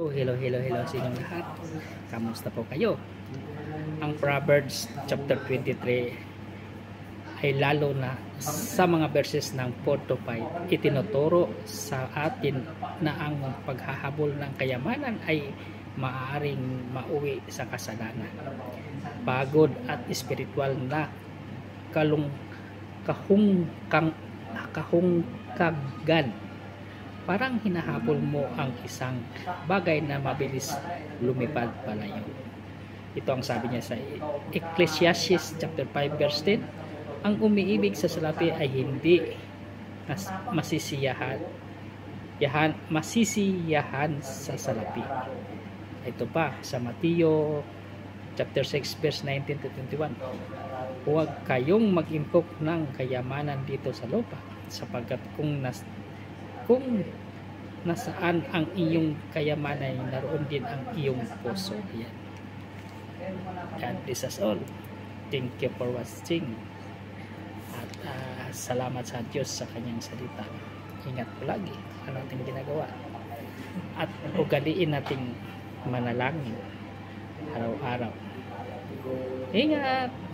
Hello sa inyong lahat. Kamusta po kayo? Ang Proverbs chapter 23 ay lalo na sa mga verses ng 4 to 5 itinuturo sa atin na ang paghahabol ng kayamanan ay maaaring mauwi sa kasalanan, pagod at espiritual na kahungkagan. Parang hinahabol mo ang isang bagay na mabilis lumipad palayo. Ito ang sabi niya sa Ecclesiastes chapter 5 verse 10. Ang umiibig sa salapi ay hindi masisiyahan sa salapi. Ito pa sa Mateo chapter 6 verse 19 to 21. Huwag kayong mag-impok ng kayamanan dito sa lupa, sapagkat kung nasaan ang iyong kayamanan, naroon din ang iyong puso. Yan. God bless us all. Thank you for watching. At salamat sa Diyos sa kanyang salita. Ingat po lagi ang ating ginagawa. At ugaliin nating manalangin araw-araw. Ingat!